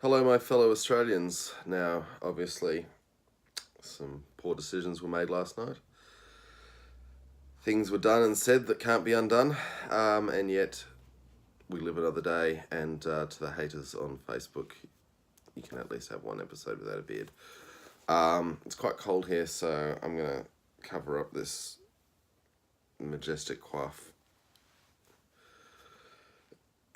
Hello, my fellow Australians. Now, obviously, some poor decisions were made last night. Things were done and said that can't be undone, and yet we live another day. And to the haters on Facebook, you can at least have one episode without a beard. It's quite cold here, so I'm going to cover up this majestic coif.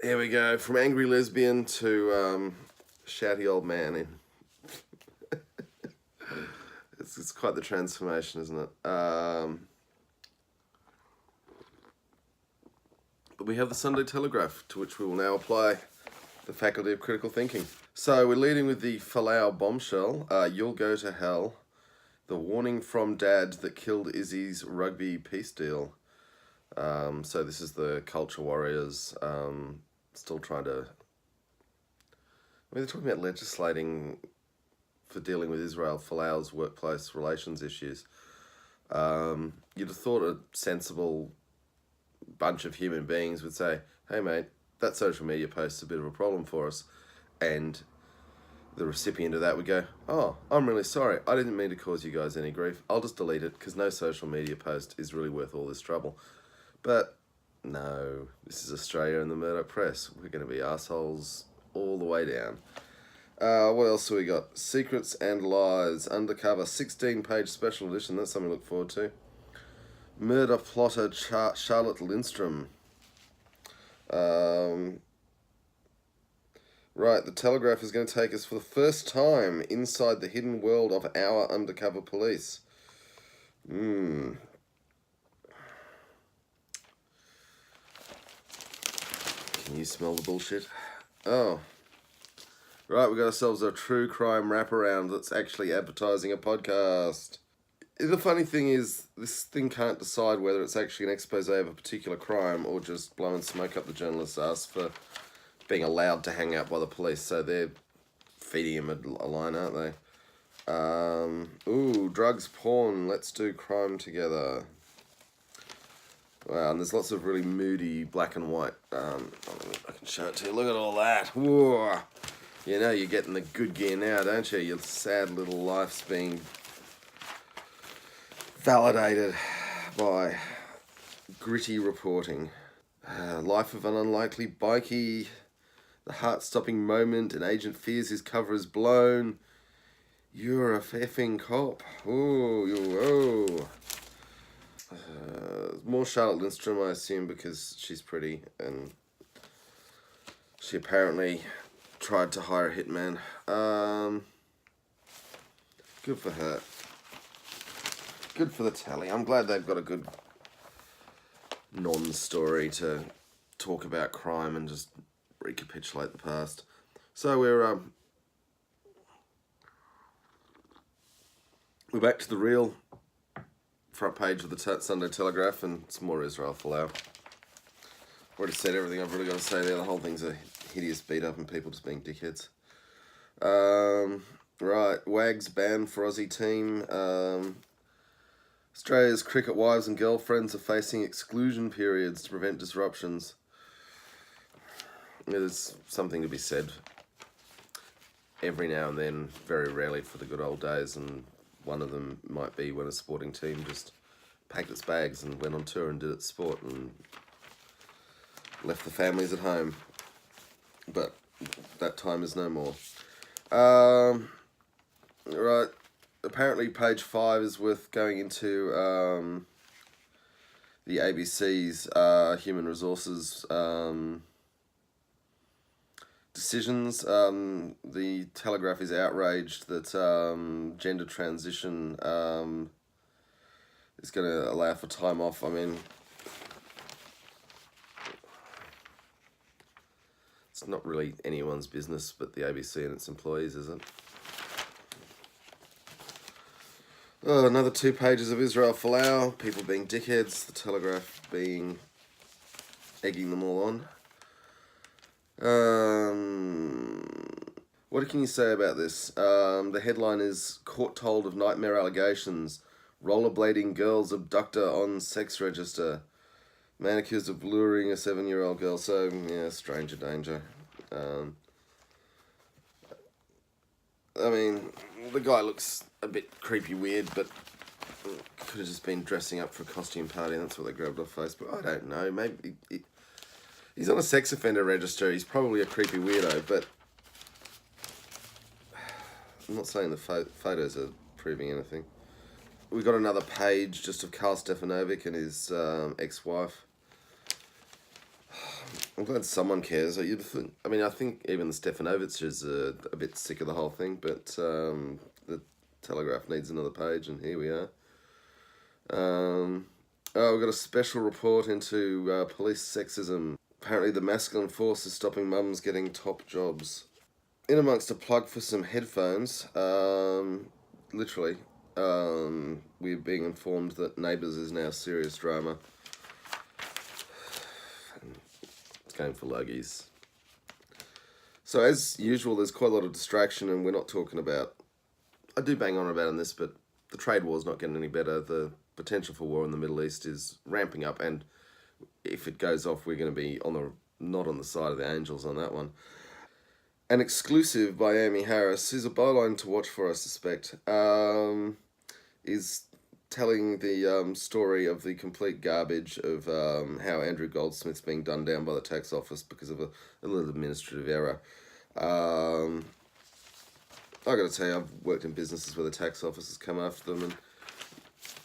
Here we go, from angry lesbian to shouty old man in. It's quite the transformation, isn't it? But we have the Sunday Telegraph, to which we will now apply the faculty of critical thinking. So we're leading with the Falau bombshell. You'll go to hell. The warning from Dad that killed Izzy's rugby peace deal. So this is the culture warriors still trying to... they're talking about legislating for dealing with Israel Falau's workplace relations issues. You'd have thought a sensible bunch of human beings would say, hey mate, that social media post is a bit of a problem for us. And the recipient of that would go, oh, I'm really sorry. I didn't mean to cause you guys any grief. I'll just delete it because no social media post is really worth all this trouble. But no, this is Australia and the Murdoch press. We're going to be assholes all the way down. What else have we got? Secrets and Lies, Undercover, 16-page special edition. That's something to look forward to. Murder plotter Charlotte Lindstrom. Right, the Telegraph is going to take us for the first time inside the hidden world of our undercover police. Can you smell the bullshit? Oh. Right, we got ourselves a true crime wraparound that's actually advertising a podcast. The funny thing is, this thing can't decide whether it's actually an expose of a particular crime or just blow and smoke up the journalist's ass for being allowed to hang out by the police. So they're feeding him a line, aren't they? Drugs, porn, let's do crime together. Wow, and there's lots of really moody black and white. I can show it to you. Look at all that. Whoa. You know you're getting the good gear now, don't you? Your sad little life's being validated by gritty reporting. Life of an unlikely bikie. The heart-stopping moment. An agent fears his cover is blown. You're a effing cop. More Charlotte Lindstrom, I assume, because she's pretty and she apparently tried to hire a hitman. Good for her. Good for the tally. I'm glad they've got a good non-story to talk about crime and just recapitulate the past. So we're back to the real front page of the Sunday Telegraph, and some more Israel Folau. Already said everything I've really got to say there. The whole thing's a hideous beat up and people just being dickheads. Right, Wags banned for Aussie team. Australia's cricket wives and girlfriends are facing exclusion periods to prevent disruptions. There's something to be said every now and then, very rarely for the good old days, and one of them might be when a sporting team just packed its bags and went on tour and did its sport and left the families at home. But that time is no more. Right, apparently page 5 is worth going into the ABC's human resources decisions. The Telegraph is outraged that gender transition is going to allow for time off. I mean, it's not really anyone's business but the ABC and its employees, is it? Oh, another 2 pages of Israel Folau, people being dickheads, the Telegraph being egging them all on. What can you say about this? The headline is Court Told of Nightmare Allegations. Rollerblading Girls Abductor on Sex Register. Man accused of luring a 7-year-old girl. So, yeah, stranger danger. I mean, the guy looks a bit creepy weird, but could have just been dressing up for a costume party, and that's what they grabbed off Facebook. I don't know. Maybe he's on a sex offender register. He's probably a creepy weirdo, but I'm not saying the photos are proving anything. We got another page just of Karl Stefanovic and his ex-wife. I'm glad someone cares. I think even the Stefanovics are a bit sick of the whole thing, but the Telegraph needs another page, and here we are. We've got a special report into police sexism. Apparently the masculine force is stopping mums getting top jobs. In amongst a plug for some headphones, literally, we're being informed that Neighbours is now serious drama. It's going for luggies. So as usual, there's quite a lot of distraction, and we're not talking about... I do bang on about this, but the trade war's not getting any better. The potential for war in the Middle East is ramping up, and if it goes off, we're going to be not on the side of the angels on that one. An exclusive by Amy Harris, who's a byline to watch for, I suspect, is telling the story of the complete garbage of how Andrew Goldsmith's being done down by the tax office because of a little administrative error. I got to tell you, I've worked in businesses where the tax office has come after them, and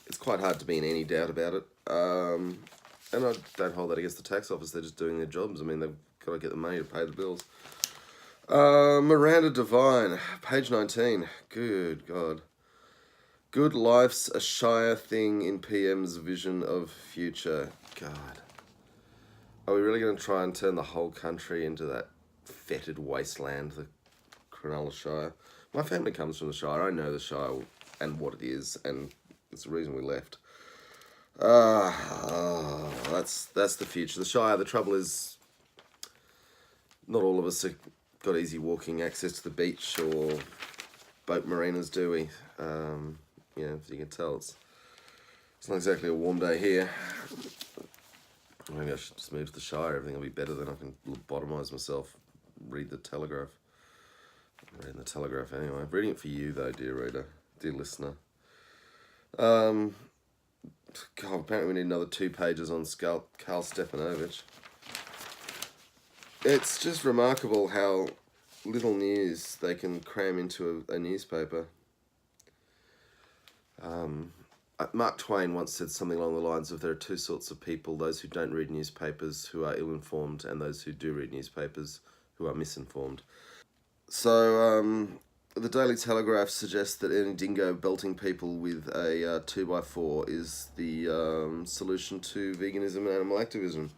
it's quite hard to be in any doubt about it. And I don't hold that against the tax office. They're just doing their jobs. I mean, they've got to get the money to pay the bills. Miranda Devine, page 19. Good God. Good life's a Shire thing in PM's vision of future. God. Are we really going to try and turn the whole country into that fetid wasteland, the Cronulla Shire? My family comes from the Shire. I know the Shire and what it is, and it's the reason we left. That's the future. The Shire, the trouble is, not all of us have got easy walking access to the beach or boat marinas, do we? As you can tell, it's not exactly a warm day here. Maybe I should just move to the Shire. Everything will be better. Then I can lobotomise myself, read the Telegraph. I'm reading the Telegraph anyway. I'm reading it for you, though, dear reader, dear listener. God, apparently we need another 2 pages on Karl Stefanovic. It's just remarkable how little news they can cram into a newspaper. Mark Twain once said something along the lines of there are 2 sorts of people, those who don't read newspapers who are ill-informed, and those who do read newspapers who are misinformed. So the Daily Telegraph suggests that any dingo belting people with a 2x4 is the solution to veganism and animal activism.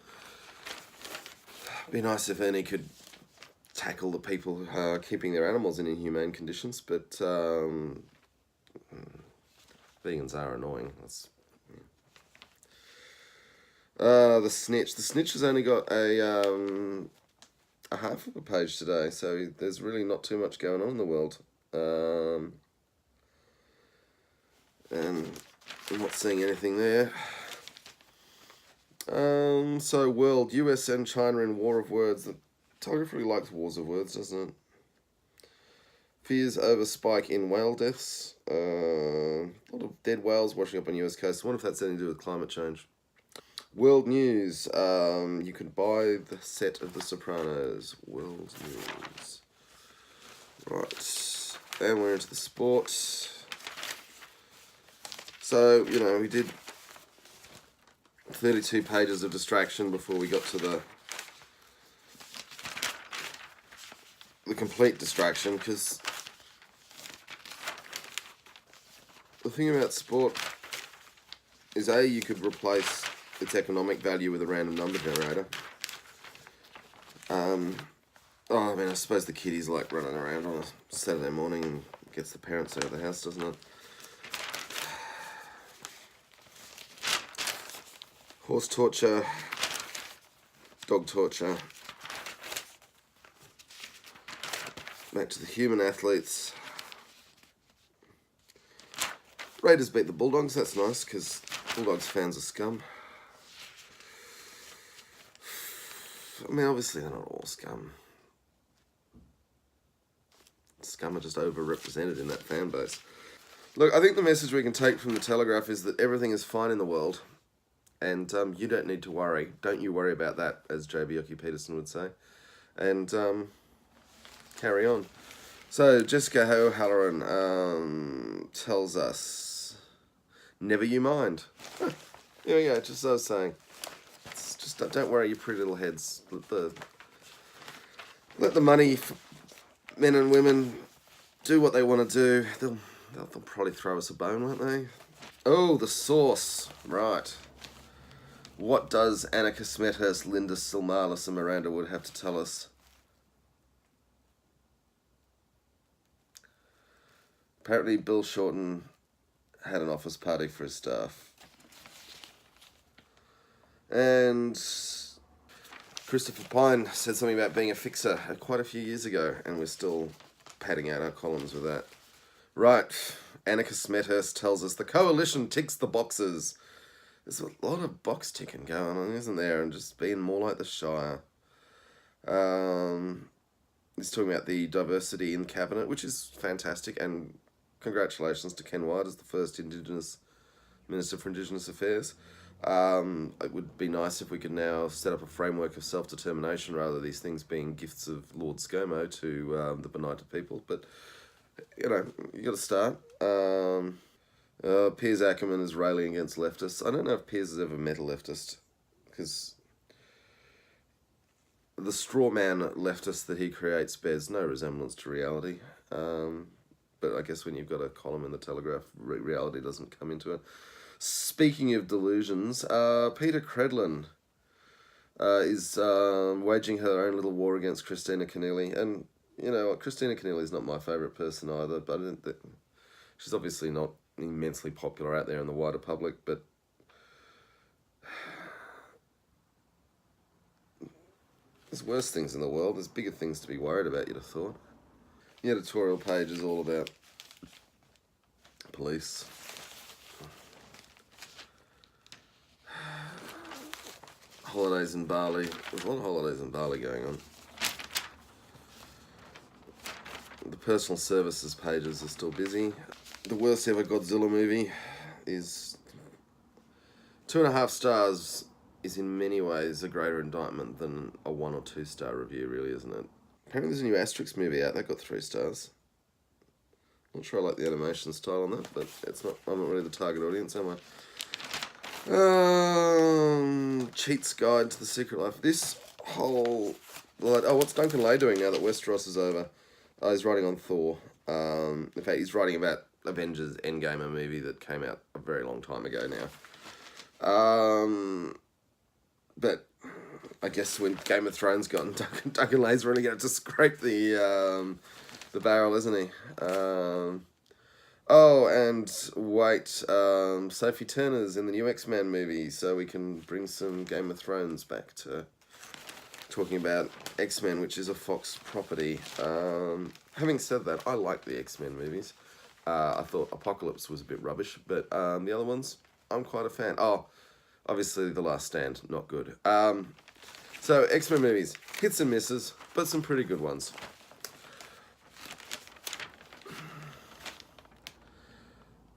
It'd be nice if Ernie could tackle the people keeping their animals in inhumane conditions, but vegans are annoying. The snitch. The snitch has only got a half of a page today, so there's really not too much going on in the world. And I'm not seeing anything there. So world, US and China in war of words. The Telegraph really likes wars of words, doesn't it? Fears over spike in whale deaths. A lot of dead whales washing up on US coast. I wonder if that's anything to do with climate change. World news. You can buy the set of The Sopranos. World news. Right. And we're into the sport. So, we did 32 pages of distraction before we got to the complete distraction, because the thing about sport is, you could replace its economic value with a random number generator. I suppose the kiddies like running around on a Saturday morning and gets the parents out of the house, doesn't it? Horse torture, dog torture. Back to the human athletes. Raiders beat the Bulldogs, that's nice, because Bulldogs fans are scum. Obviously they're not all scum. Scum are just overrepresented in that fan base. Look, I think the message we can take from the Telegraph is that everything is fine in the world, and you don't need to worry. Don't you worry about that, as J.B. Peterson would say. And carry on. So Jessica O'Halloran tells us, never you mind. There we go, just as I was saying. It's just don't worry your pretty little heads. Let the money men and women do what they want to do. They'll probably throw us a bone, won't they? Oh, the source. Right. What does Annika Smethurst, Linda Silmarlis and Miranda Wood have to tell us? Apparently Bill Shorten had an office party for his staff. And Christopher Pine said something about being a fixer quite a few years ago, and we're still padding out our columns with that. Right, Annika Smethurst tells us the coalition ticks the boxes. There's a lot of box ticking going on, isn't there? And just being more like the Shire. He's talking about the diversity in cabinet, which is fantastic, and congratulations to Ken Wyatt as the first Indigenous Minister for Indigenous Affairs. It would be nice if we could now set up a framework of self-determination rather than these things being gifts of Lord ScoMo to the benighted people. But, you got to start. Piers Ackerman is railing against leftists. I don't know if Piers has ever met a leftist, because the straw man leftist that he creates bears no resemblance to reality. But I guess when you've got a column in the Telegraph, reality doesn't come into it. Speaking of delusions, Peter Credlin is waging her own little war against Kristina Keneally. And, Kristina Keneally is not my favourite person either, but she's obviously not immensely popular out there in the wider public, but there's worse things in the world. There's bigger things to be worried about, you'd have thought. The editorial page is all about police. Holidays in Bali. There's a lot of holidays in Bali going on. The personal services pages are still busy. The worst ever Godzilla movie is 2.5 stars, is in many ways a greater indictment than a 1 or 2 star review, really, isn't it? Apparently there's a new Asterix movie out, that got 3 stars. Not sure I like the animation style on that, but I'm not really the target audience, am I? Cheat's Guide to the Secret Life. This whole... what's Duncan Lay doing now that Westeros is over? He's writing on Thor. In fact, he's writing about Avengers Endgame, a movie that came out a very long time ago now. But I guess when Game of Thrones gone, Duncan Lay's really going to scrape the barrel, isn't he? And wait, Sophie Turner's in the new X-Men movie, so we can bring some Game of Thrones back to talking about X-Men, which is a Fox property. Having said that, I like the X-Men movies. I thought Apocalypse was a bit rubbish, but the other ones, I'm quite a fan. Oh, obviously The Last Stand, not good. So X-Men movies, hits and misses, but some pretty good ones.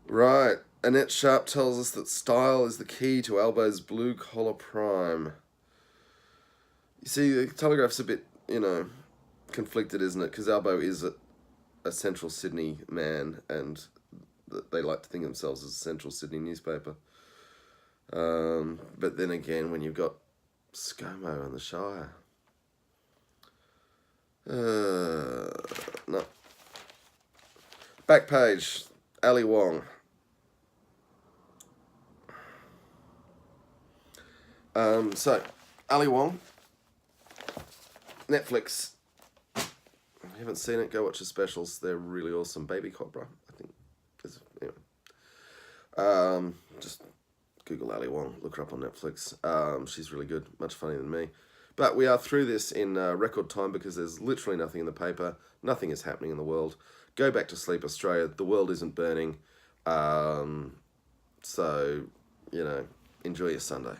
Right, Annette Sharp tells us that style is the key to Albo's blue-collar prime. You see, the Telegraph's a bit, conflicted, isn't it? Because Albo is a Central Sydney man, and they like to think of themselves as a Central Sydney newspaper. But then again, when you've got ScoMo and the Shire... no. Back page, Ali Wong. So, Ali Wong, Netflix. If you haven't seen it, go watch the specials. They're really awesome. Baby Cobra, I think. Anyway. Just Google Ali Wong, look her up on Netflix. She's really good, much funnier than me. But we are through this in record time because there's literally nothing in the paper. Nothing is happening in the world. Go back to sleep, Australia. The world isn't burning. So, enjoy your Sunday.